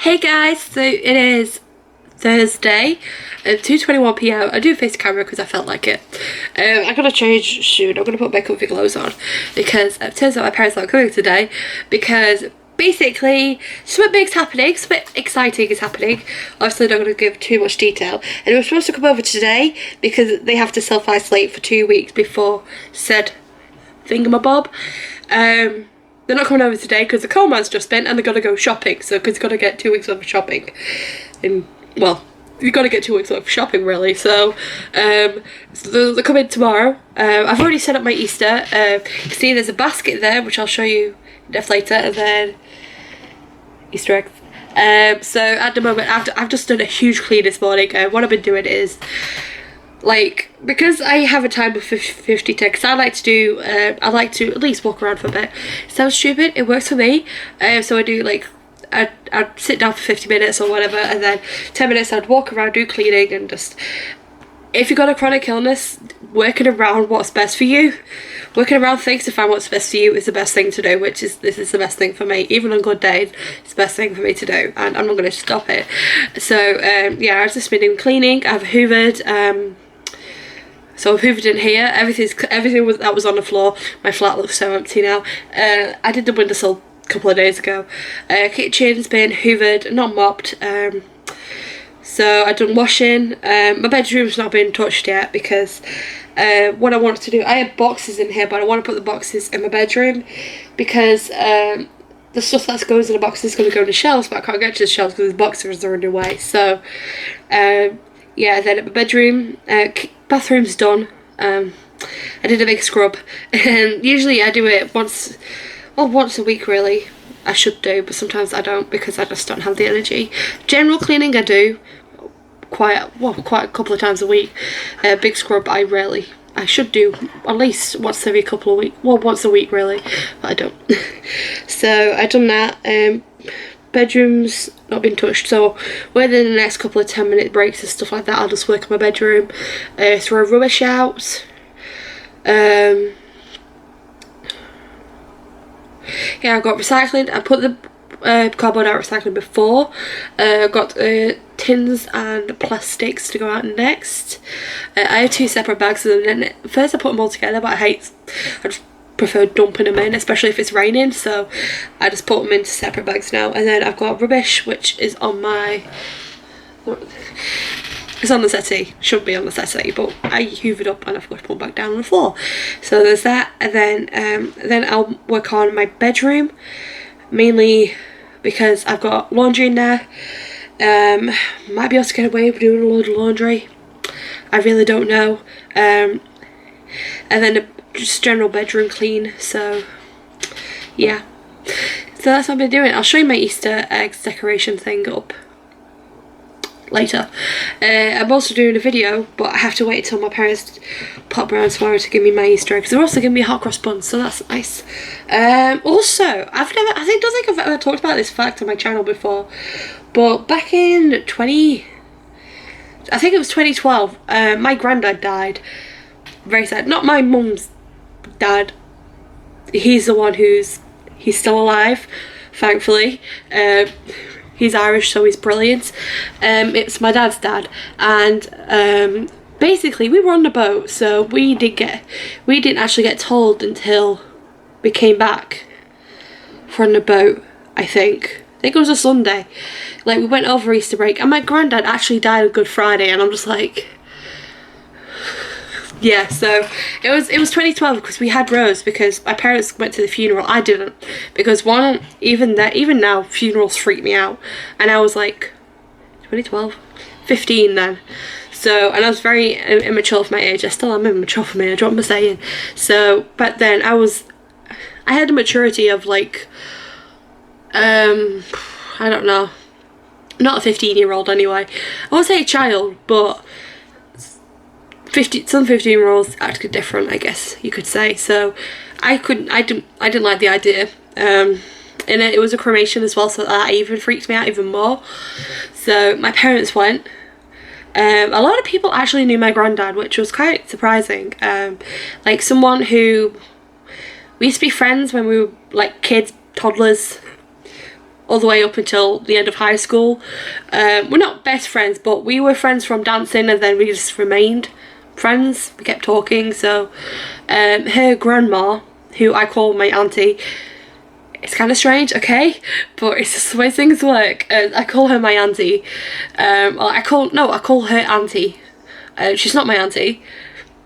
Hey guys, so it is Thursday at 2:21 p.m. I do face the camera because I felt like it. I'm gonna change soon. I'm gonna put my comfy clothes on because it turns out my parents aren't coming today because basically something big's happening, something exciting is happening. Obviously not gonna give too much detail. And we're supposed to come over today because they have to self-isolate for 2 weeks before said thingamabob. They're not coming over today because the coal mine's just been and they're gonna go shopping. So because they've got to get 2 weeks worth of shopping. And well, you've got to get 2 weeks worth of shopping really. So they're coming tomorrow. I've already set up my Easter. You can see there's a basket there which I'll show you later, and then Easter eggs. So at the moment I've just done a huge clean this morning. What I've been doing is, like, because I have a time of 50 ticks, I like to at least walk around for a bit. Sounds stupid, it works for me. So I do, like, I'd sit down for 50 minutes or whatever, and then 10 minutes I'd walk around, do cleaning, and just, if you've got a chronic illness, working around what's best for you, working around things to find what's best for you is the best thing to do, this is the best thing for me. Even on good days, it's the best thing for me to do, and I'm not going to stop it. So yeah, I've just been doing cleaning. I've hoovered, so I've hoovered in here. Everything that was on the floor. My flat looks so empty now. I did the windowsill a couple of days ago. Kitchen's been hoovered, not mopped. So I've done washing. My bedroom's not been touched yet because what I wanted to do, I have boxes in here, but I want to put the boxes in my bedroom because the stuff that goes in the boxes is going to go in the shelves, but I can't get to the shelves because the boxes are in the way. So yeah, then at my bedroom, bathroom's done. I did a big scrub, and usually I do it once a week really. I should do, but sometimes I don't because I just don't have the energy. General cleaning I do quite a couple of times a week. Big scrub I should do at least once every couple of weeks. Well, once a week really, but I don't. So I done that. Bedroom's not been touched, so within the next couple of 10-minute breaks and stuff like that, I'll just work in my bedroom, throw rubbish out. Yeah, I got recycling. I put the cardboard out recycling before. Got tins and plastics to go out next. I have 2 separate bags, and then first I put them all together, but I just prefer dumping them in, especially if it's raining, so I just put them into separate bags now. And then I've got rubbish, which is on it's on the settee, should be on the settee, but I hoovered up and I've got to put back down on the floor. So there's that, and then I'll work on my bedroom, mainly because I've got laundry in there. Might be able to get away with doing a load of laundry, I really don't know. And then just general bedroom clean. So yeah, so that's what I've been doing. I'll show you my Easter eggs decoration thing up later. I'm also doing a video, but I have to wait until my parents pop around tomorrow to give me my Easter eggs. They're also giving me a hot cross bun, so that's nice. Also, I don't think I've ever talked about this fact on my channel before, but back in I think it was 2012, my granddad died. Very sad. Not my mum's dad. He's the one he's still alive, thankfully. He's Irish, so he's brilliant. It's my dad's dad, and basically we were on the boat, so we didn't actually get told until we came back from the boat. I think it was a Sunday. Like, we went over Easter break, and my granddad actually died on Good Friday, and I'm just like, yeah. So it was 2012 because we had Rose, because my parents went to the funeral. I didn't, because even now funerals freak me out, and I was like 2012, 15 then. So, and I was very immature for my age. I still am immature for my age, what am I saying? So, but then I had a maturity of, like, I don't know, not a 15-year-old anyway. I won't say a child, but some 15-year-olds act different, I guess you could say. So I didn't like the idea. And it was a cremation as well, so that even freaked me out even more. So my parents went. A lot of people actually knew my granddad, which was quite surprising. Like, someone who we used to be friends when we were like kids, toddlers, all the way up until the end of high school. We're not best friends, but we were friends from dancing, and then we just remained friends. We kept talking. So her grandma, who I call my auntie, it's kind of strange, okay, but it's just the way things work. I call her my auntie. I call her auntie. She's not my auntie,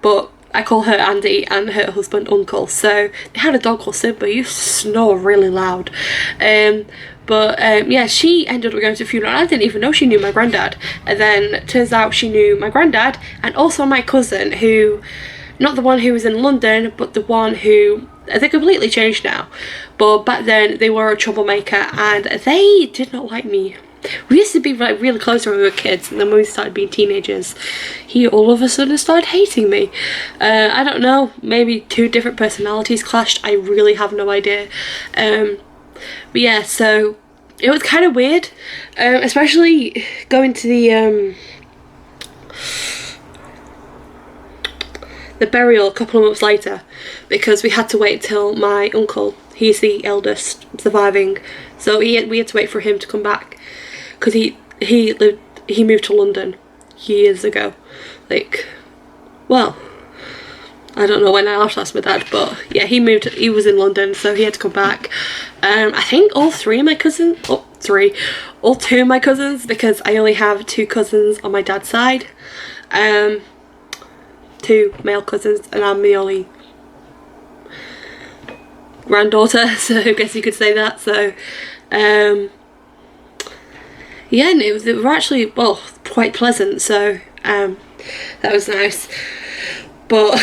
but I call her Andy and her husband Uncle. So they had a dog called Simba. He used to snore really loud. Yeah, she ended up going to a funeral. I didn't even know she knew my granddad. And then it turns out she knew my granddad and also my cousin, who, not the one who was in London, but the one who, they're completely changed now. But back then they were a troublemaker and they did not like me. We used to be like really close when we were kids, and then when we started being teenagers, he all of a sudden started hating me. I don't know, maybe two different personalities clashed, I really have no idea. But yeah, so it was kind of weird, especially going to the burial a couple of months later, because we had to wait till my uncle, he's the eldest surviving, so we had to wait for him to come back, because he moved to London years ago. Like, well, I don't know when I last asked my dad, but yeah, he was in London, so he had to come back. I think all two of my cousins, because I only have two cousins on my dad's side, two male cousins, and I'm the only granddaughter, so I guess you could say that. So yeah, and they were actually, well, quite pleasant, so that was nice. But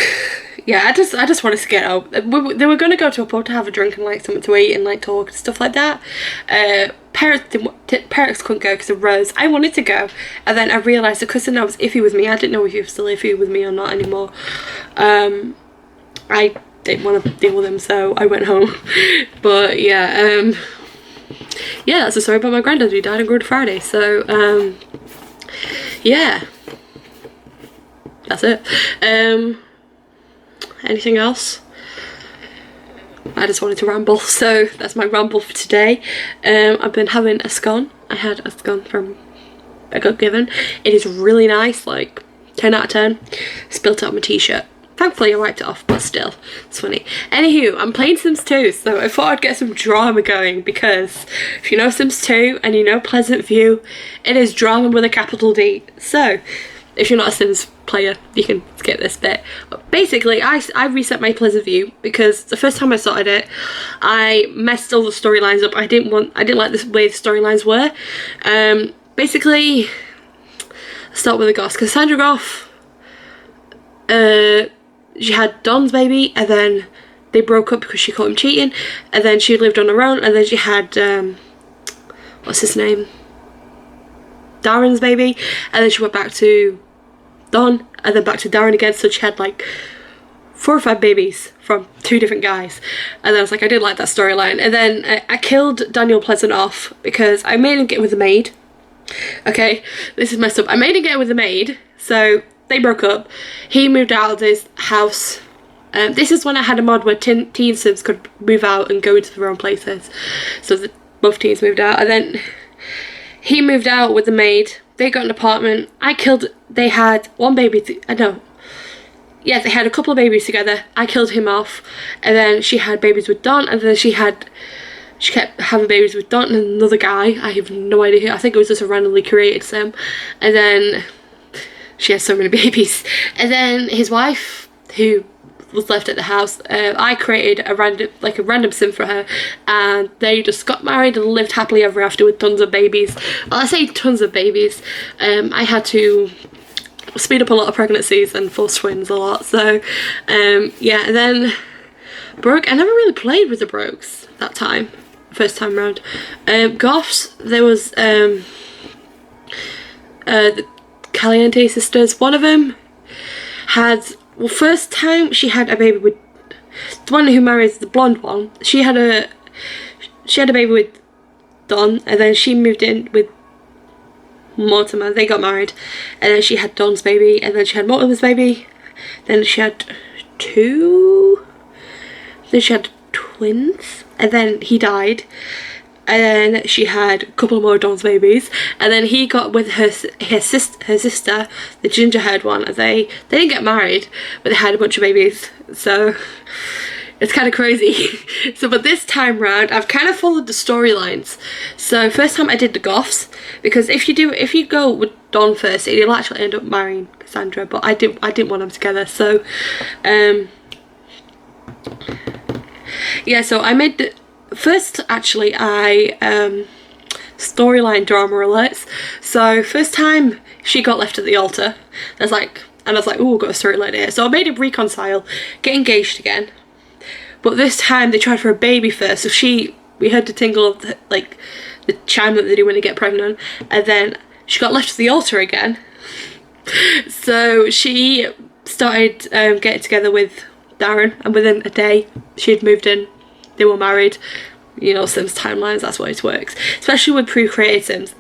yeah, I just wanted to get out. They were going to go to a pub to have a drink and like something to eat and like talk and stuff like that. Parents couldn't go because of Rose. I wanted to go, and then I realised the cousin I was iffy with me. I didn't know if he was still iffy with me or not anymore. I didn't want to deal with him, so I went home. But yeah, yeah, that's a story about my granddad who died on Good Friday. So yeah, that's it. Anything else? I just wanted to ramble, so that's my ramble for today. I've been having a scone. I had a scone from I got given. It is really nice, like 10 out of 10. Spilt it on my t-shirt. Thankfully I wiped it off, but still, it's funny. Anywho, I'm playing Sims 2, so I thought I'd get some drama going, because if you know Sims 2 and you know Pleasant View, it is drama with a capital D. So if you're not a Sims player, you can skip this bit. But basically, I reset my Pleasant View because the first time I started it, I messed all the storylines up. I didn't like the way the storylines were. Basically, I'll start with the Goss. Cassandra Goff, she had Don's baby, and then they broke up because she caught him cheating, and then she lived on her own, and then she had what's his name? Darren's baby, and then she went back to Don, and then back to Darren again, so she had like 4 or 5 babies from 2 different guys. And then I was like, I didn't like that storyline. And then I killed Daniel Pleasant off because I made him get with the maid. Okay, this is messed up. I made him get with the maid, so they broke up. He moved out of his house. This is when I had a mod where teen Sims could move out and go into their own places, so both teens moved out, and then he moved out with the maid. They got an apartment. They had one baby. They had a couple of babies together. I killed him off, and then she had babies with Don, and then she kept having babies with Don and another guy. I have no idea who. I think it was just a randomly created sim. And then she has so many babies. And then his wife, who was left at the house, I created a random sim for her, and they just got married and lived happily ever after with tons of babies. Well, I say tons of babies. I had to speed up a lot of pregnancies and force twins a lot. So yeah, and then Brooke, I never really played with the Brokes that time, first time round. Goths, there was the Caliente sisters. One of them had, well, first time she had a baby with the one who marries the blonde one. She had a baby with Don, and then she moved in with Mortimer. They got married, and then she had Don's baby, and then she had Mortimer's baby. Then she had 2. Then she had twins, and then he died. and then she had a couple more Dawn's babies, and then he got with her sister, the ginger haired one. They didn't get married, but they had a bunch of babies, so it's kind of crazy. So but this time round I've kind of followed the storylines. So first time I did the Goths, because if you go with Dawn first, you'll actually end up marrying Cassandra, but I didn't want them together. So yeah, so I made the first, actually I storyline drama alerts. So first time she got left at the altar, I was like, oh, we've got a storyline here. So I made him reconcile, get engaged again. But this time they tried for a baby first, so we heard the tingle of the chime that they do when they get pregnant, and then she got left to the altar again. So she started getting together with Darren, and within a day she had moved in. They were married. You know, Sims timelines, that's why it works, especially with pre-created Sims.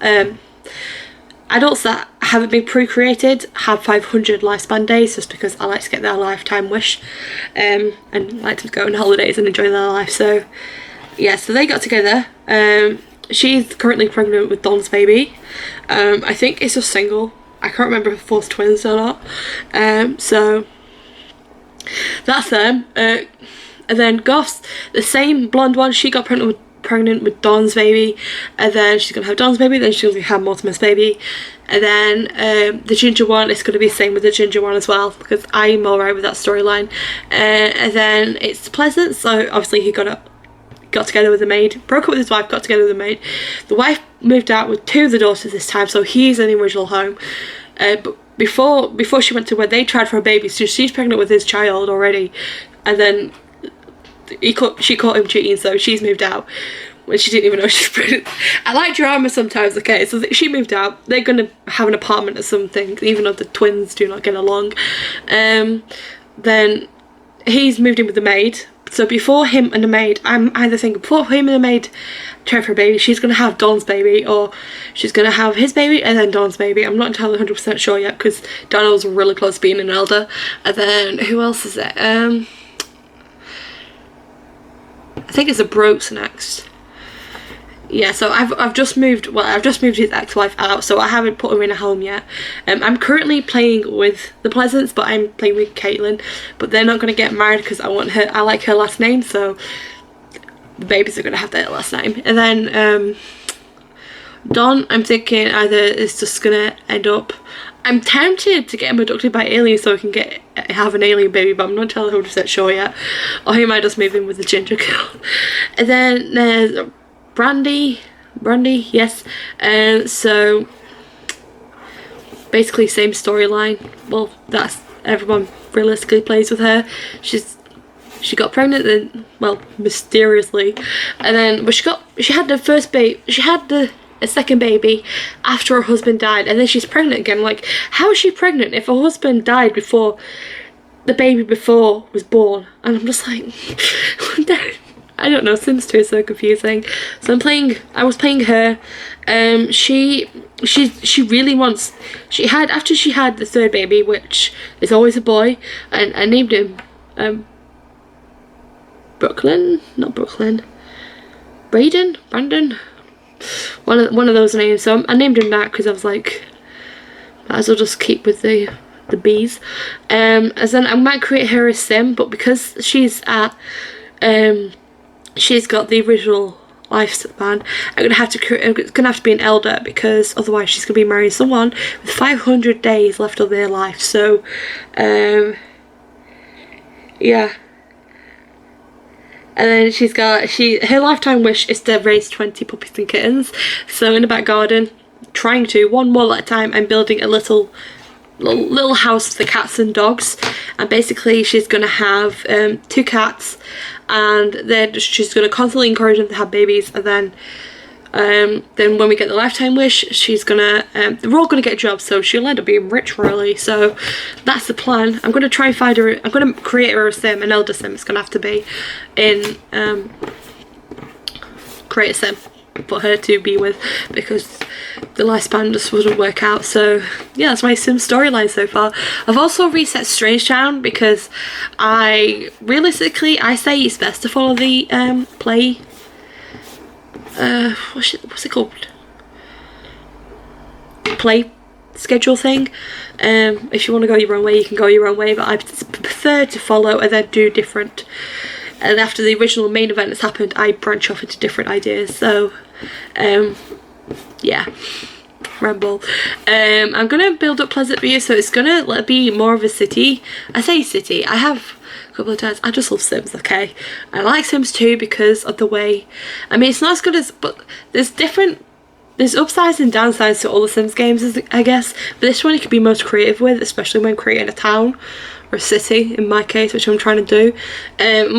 Adults that haven't been procreated have 500 lifespan days, just because I like to get their lifetime wish, and like to go on holidays and enjoy their life. So yeah, so they got together. She's currently pregnant with Dawn's baby. I think it's a single. I can't remember if it's twins or not. So that's them. And then Goths, the same blonde one, she got pregnant with Dawn's baby, and then she's gonna have Dawn's baby, then she's gonna have Mortimer's baby, and then the ginger one is gonna be the same with the ginger one as well, because I'm alright with that storyline. And then it's Pleasant, so obviously he got together with the maid, broke up with his wife, got together with the maid. The wife moved out with 2 of the daughters this time, so he's in the original home. But before she went to where they tried for a baby, so she's pregnant with his child already, and then she caught him cheating, so she's moved out when she didn't even know she's pregnant. I like drama sometimes, okay, so she moved out. They're gonna have an apartment or something, even though the twins do not get along. Then he's moved in with the maid. So before him and the maid, I'm either thinking before him and the maid try for a baby, she's gonna have Dawn's baby, or she's gonna have his baby and then Dawn's baby. I'm not entirely 100% sure yet, because Donald's really close to being an elder. And then who else is it? I think it's a Brooks next. Yeah, so I've just moved his ex-wife out, so I haven't put her in a home yet. I'm currently playing with the Pleasants, but I'm playing with Caitlin, but they're not going to get married because I like her last name, so the babies are going to have their last name. And then Dawn, I'm thinking either it's just going to end up, I'm tempted to get him abducted by aliens so I can have an alien baby, but I'm not entirely 100% sure yet. Or he might just move in with the ginger girl. And then there's Brandy, yes. So basically same storyline. Well, that's everyone realistically plays with her. She got pregnant then, well, mysteriously, and then she had the first baby. She had a second baby after her husband died, and then she's pregnant again. Like, how is she pregnant if her husband died before the baby was born? And I'm just like, I don't know, Sims 2 is so confusing. So I was playing her. She really wants, after she had the third baby, which is always a boy, and I named him Brandon, one of those names. So I named him that because I was like, might as well just keep with the bees. As then I might create her a sim, but because she's got the original lifespan, it's gonna have to be an elder, because otherwise she's gonna be marrying someone with 500 days left of their life. So yeah. And then her lifetime wish is to raise 20 puppies and kittens. So in the back garden, trying to, one more at a time, I'm building a little house for the cats and dogs. And basically she's going to have 2 cats, and then she's going to constantly encourage them to have babies. And then when we get the lifetime wish, she's gonna they're all gonna get jobs, so she'll end up being rich really. So that's the plan. I'm gonna try and find her, I'm gonna create her a sim, an elder sim. It's gonna have to be in create a sim for her to be with, because the lifespan just wouldn't work out. So yeah, that's my sim storyline so far. I've also reset Strange Town, because I say it's best to follow the what's it called? Play schedule thing. If you want to go your own way, you can go your own way, but I prefer to follow and then do different. And after the original main event has happened, I branch off into different ideas. So yeah, ramble. I'm gonna build up Pleasant View, so it's gonna be more of a city. I say city, I have a couple of times. I just love Sims, okay? I like Sims 2 because of the way, I mean, it's not as good as, but there's upsides and downsides to all the Sims games, I guess, but this one you could be most creative with, especially when creating a town or a city in my case, which I'm trying to do.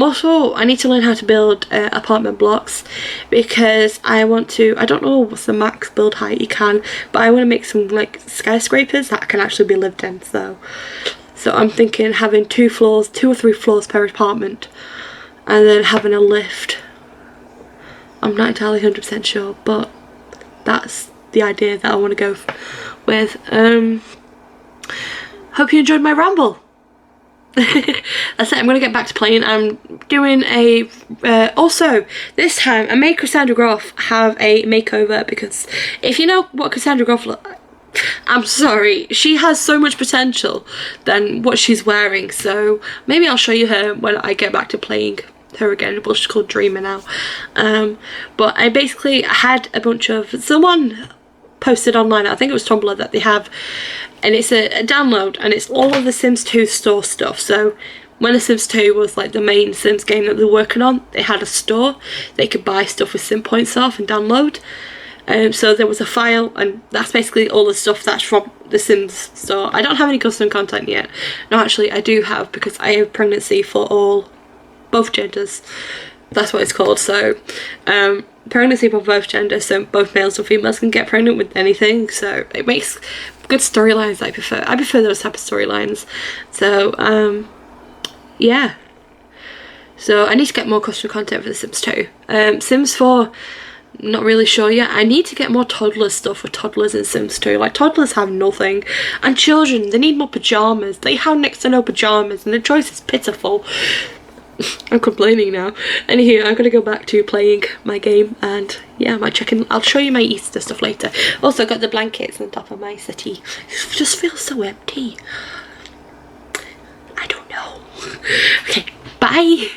Also, I need to learn how to build apartment blocks, because I don't know what's the max build height you can, but I want to make some like skyscrapers that can actually be lived in. So I'm thinking having 2 or 3 floors per apartment, and then having a lift. I'm not entirely 100% sure, but that's the idea that I want to go with. Hope you enjoyed my ramble. That's it, I'm going to get back to playing. I'm doing also this time I made Cassandra Groff have a makeover, because if you know what Cassandra Groff looks like, I'm sorry, she has so much potential than what she's wearing, so maybe I'll show you her when I get back to playing her again. Well, she's called Dreamer now. But I basically had a bunch of, someone posted online, I think it was Tumblr, that they have, and it's a download, and it's all of the Sims 2 store stuff. So when the Sims 2 was like the main Sims game that they're working on, they had a store they could buy stuff with Sim points off and download. So there was a file, and that's basically all the stuff that's from the Sims store. I don't have any custom content yet. No, actually I do have, because I have pregnancy for both genders. That's what it's called. So pregnancy for both genders, so both males and females can get pregnant with anything. So it makes good storylines. I prefer those type of storylines. So yeah. So I need to get more custom content for The Sims 2. Sims 4, not really sure yet. I need to get more toddler stuff for toddlers in Sims 2. Like, toddlers have nothing, and children, they need more pajamas. They have next to no pajamas, and the choice is pitiful. I'm complaining now. Anywho, I'm gonna go back to playing my game, and yeah, I'll show you my Easter stuff later. Also got the blankets on top of my settee. It just feels so empty. I don't know. Okay, bye.